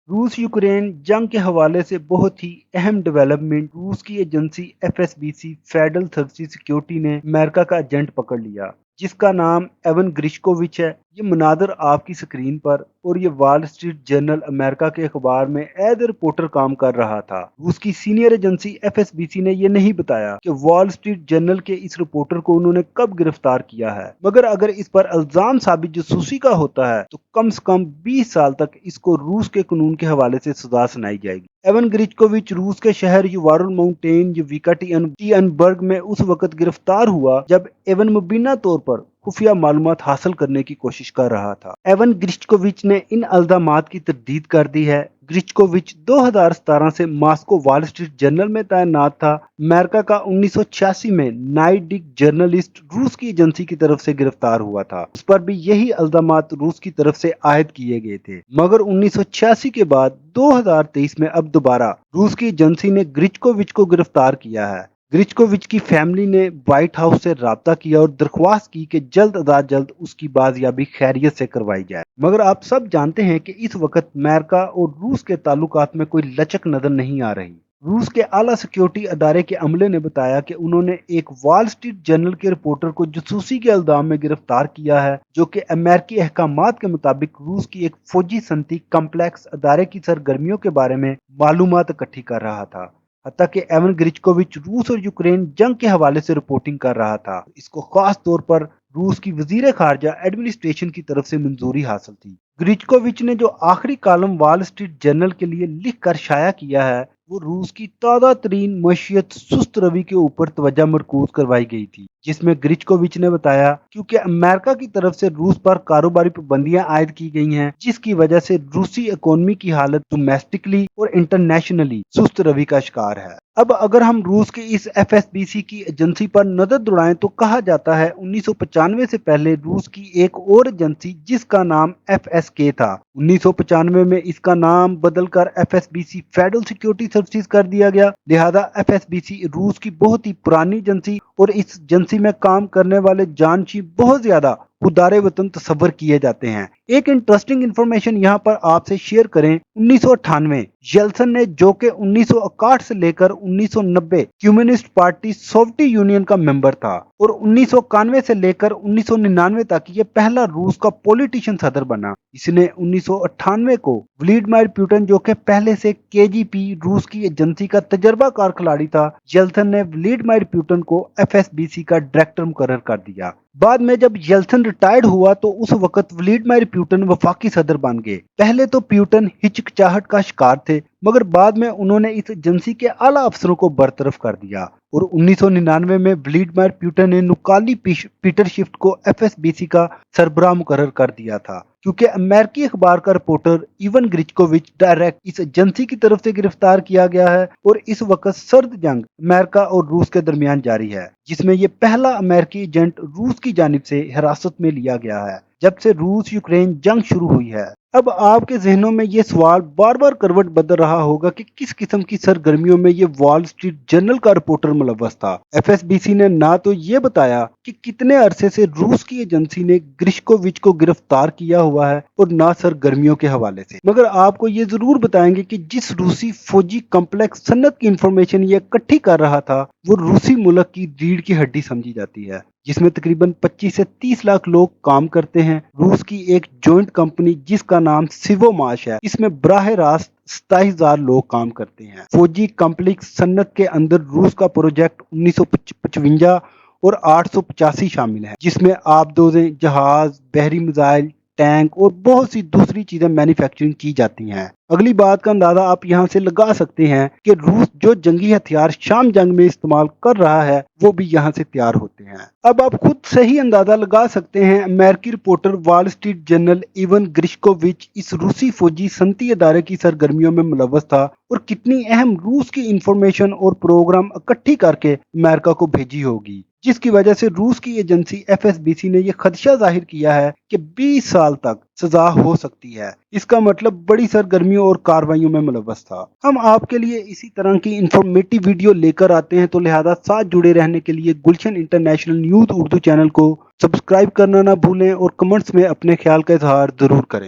रूस यूक्रेन जंग के हवाले से बहुत ही अहम डेवलपमेंट। रूस की एजेंसी एफएसबीसी फेडरल सर्विसेज सिक्योरिटी ने अमेरिका का एजेंट पकड़ लिया जिसका नाम एवन ग्रिशकोविच है। ये मुनादर आपकी स्क्रीन पर, और ये वॉल स्ट्रीट जर्नल अमेरिका के अखबार में एज ए रिपोर्टर काम कर रहा था। रूस की सीनियर एजेंसी एफएसबीसी ने यह नहीं बताया कि वॉल स्ट्रीट जर्नल के इस रिपोर्टर को उन्होंने कब गिरफ्तार किया है, मगर अगर इस पर इल्जाम साबित जासूसी का होता है तो कम से कम 20 साल तक इसको रूस के कानून के हवाले से सजा सुनाई जाएगी। एवन ग्रिचकोविच रूस के शहर युवारुल माउंटेन युविकाटियनबर्ग में उस वक्त गिरफ्तार हुआ जब एवन मुबीना तौर पर खुफिया मालूमात हासिल करने की कोशिश कर रहा था। एवन ग्रिचकोविच ने इन इल्जामात की तरदीद कर दी है। ग्रिचकोविच 2017 से मॉस्को वॉल स्ट्रीट जर्नल में तैनात था। अमेरिका का 1986 में नाइट डिक जर्नलिस्ट रूस की एजेंसी की तरफ से गिरफ्तार हुआ था। उस पर भी यही इल्जामात रूस की तरफ से आयद किए गए थे, मगर 1986 के बाद 2023 में अब दोबारा रूस की एजेंसी ने ग्रिचकोविच को गिरफ्तार किया है। ग्रिचकोविच की फैमिली ने व्हाइट हाउस से राब्ता किया और दरख्वास्त की कि जल्द अज जल्द उसकी बाजियाबी खैरियत से करवाई जाए, मगर आप सब जानते हैं कि इस वक्त अमेरिका और रूस के ताल्लुकात में कोई लचक नजर नहीं आ रही। रूस के आला सिक्योरिटी अदारे के अमले ने बताया कि उन्होंने एक वॉल स्ट्रीट जर्नल के रिपोर्टर को जासूसी के इल्जाम में गिरफ्तार किया है, जो कि अमेरिकी अहकामात के मुताबिक रूस की एक फौजी सनती कम्प्लेक्स अदारे की सरगर्मियों के बारे में मालूमात इकट्ठी कर रहा था। हत्ता कि एवन ग्रिचकोविच रूस और यूक्रेन जंग के हवाले से रिपोर्टिंग कर रहा था। इसको खास तौर पर रूस की वजीर खारजा एडमिनिस्ट्रेशन की तरफ से मंजूरी हासिल थी। ग्रिचकोविच ने जो आखिरी कॉलम वॉल स्ट्रीट जर्नल के लिए लिख कर शाया किया है वो रूस की ताज़ा तरीन मशीयत सुस्त रवि के ऊपर तवज्जो मरकूज करवाई गई थी, जिसमें ग्रिचकोविच ने बताया क्योंकि अमेरिका की तरफ से रूस पर कारोबारी पाबंदियां आयद की गई हैं, जिसकी वजह से रूसी इकोनॉमी की हालत डोमेस्टिकली और इंटरनेशनली सुस्त रवि का शिकार है। अब अगर हम रूस की इस एफएसबीसी की एजेंसी पर नजर दौड़ाएं तो कहा जाता है 1995 से पहले रूस की एक और एजेंसी जिसका नाम एफएसके था। 1995 में इसका नाम बदलकर एफएसबीसी फेडरल सिक्योरिटी सर्विसेज कर दिया गया। लिहाजा एफएसबीसी रूस की बहुत ही पुरानी एजेंसी, और इस एजेंसी में काम करने वाले जानशी बहुत ज्यादा खुदारे वतन तस्वर किए जाते हैं। एक इंटरेस्टिंग इंफॉर्मेशन यहाँ पर आपसे शेयर करें। 1998 येल्सन ने, जो कि 1961 से लेकर 1990 कम्युनिस्ट पार्टी सोवियत यूनियन का मेंबर था, और 1991 से लेकर 1999 तक ये पहला रूस का पॉलिटिशियन सदर बना। इसने 1998 को व्लादिमीर पुतिन, जो कि पहले से केजीबी रूस की एजेंसी का तजर्बाकार खिलाड़ी था, येल्सन ने व्लादिमीर पुतिन को एफएसबीसी का डायरेक्टर मुकर्रर कर दिया। बाद में जब येल्सन रिटायर्ड हुआ तो उस वक्त व्लादिमीर पुतिन वफाकी सदर बन गए। पहले तो पुतिन हिचकिचाहट का शिकार थे, मगर बाद में उन्होंने इस एजेंसी के आला अफसरों को बरतरफ कर दिया, और 1999 में व्लादिमीर पुतिन ने नुकाली पीटर शिफ्ट को एफएसबीसी का सरबराह मुकर्रर कर दिया था, क्योंकि अमेरिकी अखबार का रिपोर्टर इवन ग्रिचकोविच डायरेक्ट इस एजेंसी की तरफ से गिरफ्तार किया गया है। और इस वक्त सर्द जंग अमेरिका और रूस के दरमियान जारी है, जिसमें यह पहला अमेरिकी एजेंट रूस की जानिब से हिरासत में लिया गया है जब से रूस यूक्रेन जंग शुरू हुई है। अब आपके जहनों में ये सवाल बार बार करवट बदल रहा होगा कि किस किस्म की सरगर्मियों में ये वॉल स्ट्रीट जर्नल का रिपोर्टर मुलव्वस था। एफएसबीसी ने ना तो ये बताया कि कितने अरसे से रूस की एजेंसी ने ग्रिशकोविच को गिरफ्तार किया हुआ है, और ना सरगर्मियों के हवाले से, मगर आपको ये जरूर बताएंगे कि जिस रूसी फौजी कम्प्लेक्स सन्नत की इंफॉर्मेशन ये इकट्ठी कर रहा था वो रूसी मुल्क की रीढ़ की हड्डी समझी जाती है, जिसमें तकरीबन 25 से 30 लाख लोग काम करते हैं। रूस की एक जॉइंट कंपनी जिसका नाम सिवोमाश है, इसमें बराह रास्त 27,000 लोग काम करते हैं। फौजी कम्प्लेक्स सन्नत के अंदर रूस का प्रोजेक्ट 1955 और 885 शामिल है, जिसमें आबदोजें, जहाज, बहरी मिसाइल, टैंक और बहुत सी दूसरी चीजें मैन्युफैक्चरिंग की जाती हैं। अगली बात का अंदाजा आप यहाँ से लगा सकते हैं कि रूस जो जंगी हथियार शाम जंग में इस्तेमाल कर रहा है वो भी यहाँ से तैयार होते हैं। अब आप खुद सही अंदाजा लगा सकते हैं अमेरिकी reporter Wall Street Journal Evan Gershkovich इस रूसी फौजी सनती अदारे की सरगर्मियों में मुलव्वस था, और कितनी अहम रूस की इंफॉर्मेशन और प्रोग्राम इकट्ठी करके अमेरिका को भेजी होगी, जिसकी वजह से रूस की एजेंसी एफएसबीसी ने यह खदशा जाहिर किया है कि 20 साल तक सजा हो सकती है। इसका मतलब बड़ी सरगर्मियों और कार्रवाइयों में मुलव्वस था। हम आपके लिए इसी तरह की इंफॉर्मेटिव वीडियो लेकर आते हैं, तो लिहाजा साथ जुड़े रहने के लिए गुलशन इंटरनेशनल न्यूज उर्दू चैनल को सब्सक्राइब करना ना भूलें, और कमेंट्स में अपने ख्याल का इजहार जरूर करें।